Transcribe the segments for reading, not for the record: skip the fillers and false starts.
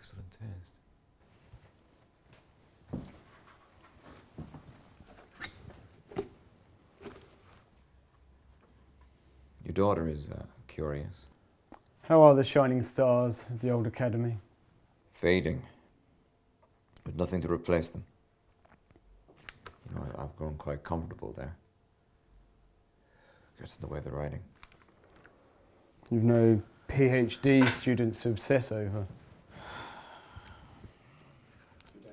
Excellent taste. Your daughter is curious. How are the shining stars of the old academy? Fading, with nothing to replace them. You know, I've grown quite comfortable there. Gets in the way of the writing. You've no PhD students to obsess over.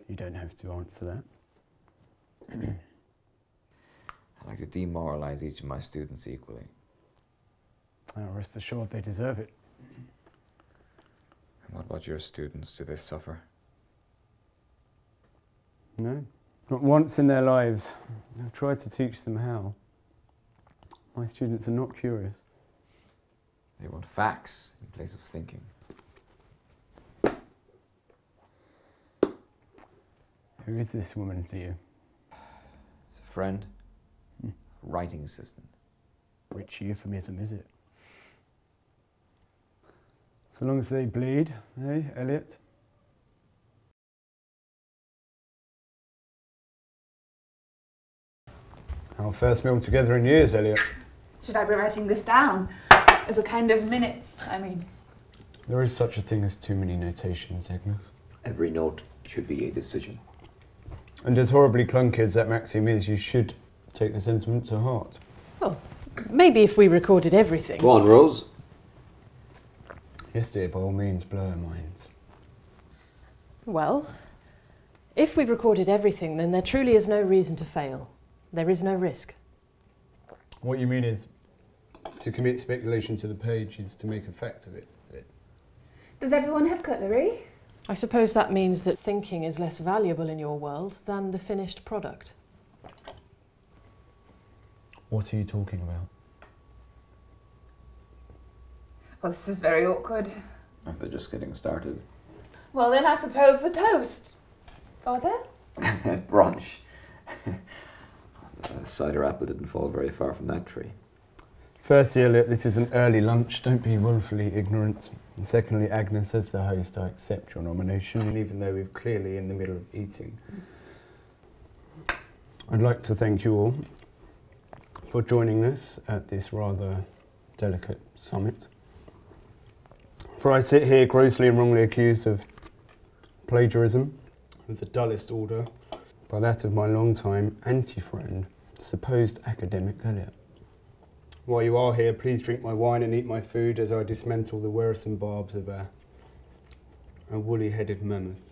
You don't have to answer that. I like to demoralize each of my students equally. Well, rest assured they deserve it. And what about your students? Do they suffer? No, not once in their lives. I've tried to teach them how. My students are not curious. They want facts in place of thinking. Who is this woman to you? It's a friend, a writing assistant. Which euphemism is it? So long as they bleed, eh, Elliot? Our first meal together in years, Elliot. Should I be writing this down? As a kind of minutes, I mean. There is such a thing as too many notations, Agnes. Every note should be a decision. And as horribly clunky as that maxim is, you should take the sentiment to heart. Well, maybe if we recorded everything. Go on, Rose. Yes, dear, by all means, blow our minds. Well, if we recorded everything, then there truly is no reason to fail. There is no risk. What you mean is, to commit speculation to the page is to make a fact of it. Does everyone have cutlery? I suppose that means that thinking is less valuable in your world than the finished product. What are you talking about? Well, this is very awkward. They're just getting started. Well, then I propose the toast. Father? Brunch. The cider apple didn't fall very far from that tree. Firstly, Elliot, this is an early lunch. Don't be willfully ignorant. And secondly, Agnes, as the host, I accept your nomination, even though we're clearly in the middle of eating. I'd like to thank you all for joining us at this rather delicate summit. For I sit here grossly and wrongly accused of plagiarism of the dullest order by that of my long-time anti-friend, supposed academic Elliot. While you are here, please drink my wine and eat my food as I dismantle the wearisome barbs of a woolly-headed mammoth.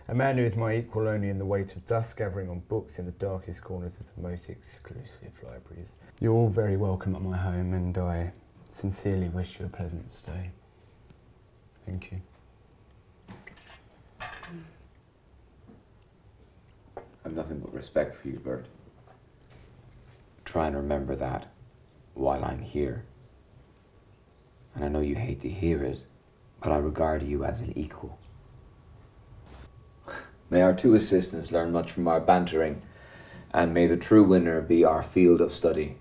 A man who is my equal only in the weight of dust gathering on books in the darkest corners of the most exclusive libraries. You're all very welcome at my home, and I sincerely wish you a pleasant stay. Thank you. I've nothing but respect for you, Bert. Try and remember that while I'm here. And I know you hate to hear it, but I regard you as an equal. May our two assistants learn much from our bantering, and may the true winner be our field of study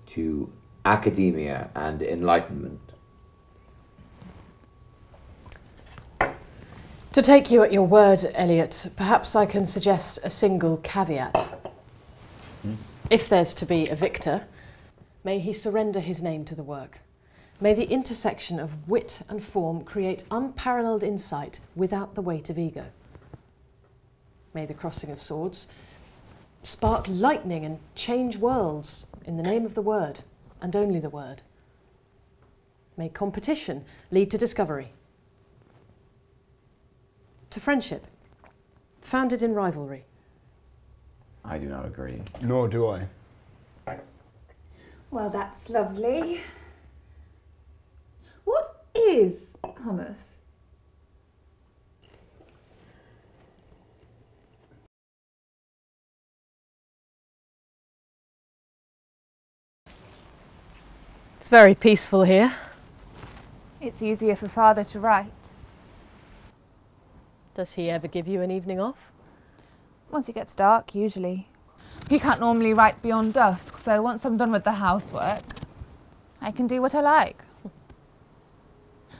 to academia and enlightenment. To take you at your word, Elliot, perhaps I can suggest a single caveat. If there's to be a victor, may he surrender his name to the work. May the intersection of wit and form create unparalleled insight without the weight of ego. May the crossing of swords spark lightning and change worlds in the name of the word, and only the word. May competition lead to discovery, to friendship, founded in rivalry. I do not agree. Nor do I. Well, that's lovely. What is hummus? It's very peaceful here. It's easier for Father to write. Does he ever give you an evening off? Once it gets dark, usually. He can't normally write beyond dusk, so once I'm done with the housework, I can do what I like.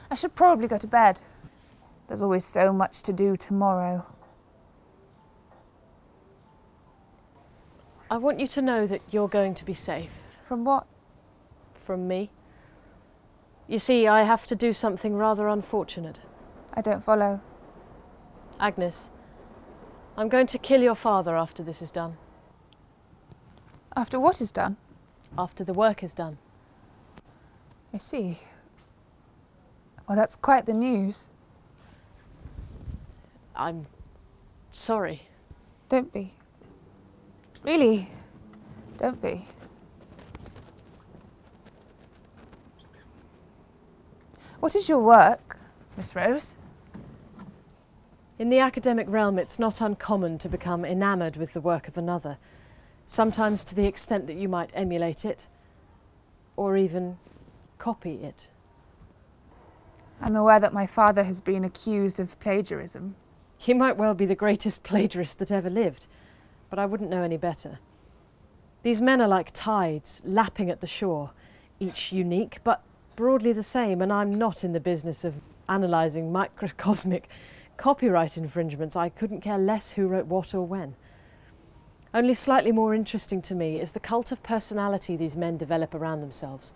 I should probably go to bed. There's always so much to do tomorrow. I want you to know that you're going to be safe. From what? From me. You see, I have to do something rather unfortunate. I don't follow. Agnes, I'm going to kill your father after this is done. After what is done? After the work is done. I see. Well, that's quite the news. I'm sorry. Don't be. Really, don't be. What is your work, Miss Rose? In the academic realm, it's not uncommon to become enamoured with the work of another, sometimes to the extent that you might emulate it, or even copy it. I'm aware that my father has been accused of plagiarism. He might well be the greatest plagiarist that ever lived, but I wouldn't know any better. These men are like tides, lapping at the shore, each unique, but broadly the same, and I'm not in the business of analysing microcosmic copyright infringements. I couldn't care less who wrote what or when. Only slightly more interesting to me is the cult of personality these men develop around themselves.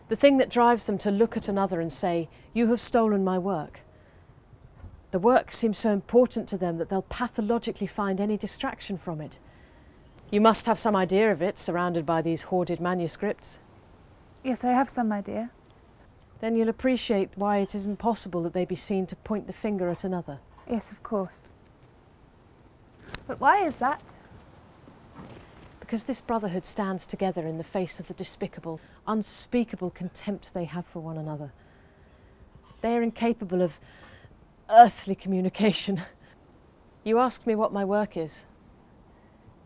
The thing that drives them to look at another and say, "You have stolen my work." The work seems so important to them that they'll pathologically find any distraction from it. You must have some idea of it, surrounded by these hoarded manuscripts. Yes, I have some idea. Then you'll appreciate why it is impossible that they be seen to point the finger at another. Yes, of course. But why is that? Because this brotherhood stands together in the face of the despicable, unspeakable contempt they have for one another. They are incapable of earthly communication. You asked me what my work is.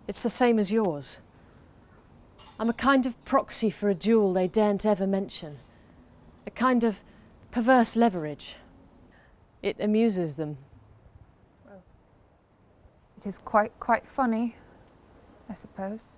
It's the same as yours. I'm a kind of proxy for a duel they daren't ever mention. A kind of perverse leverage. It amuses them. Well, it is quite funny, I suppose.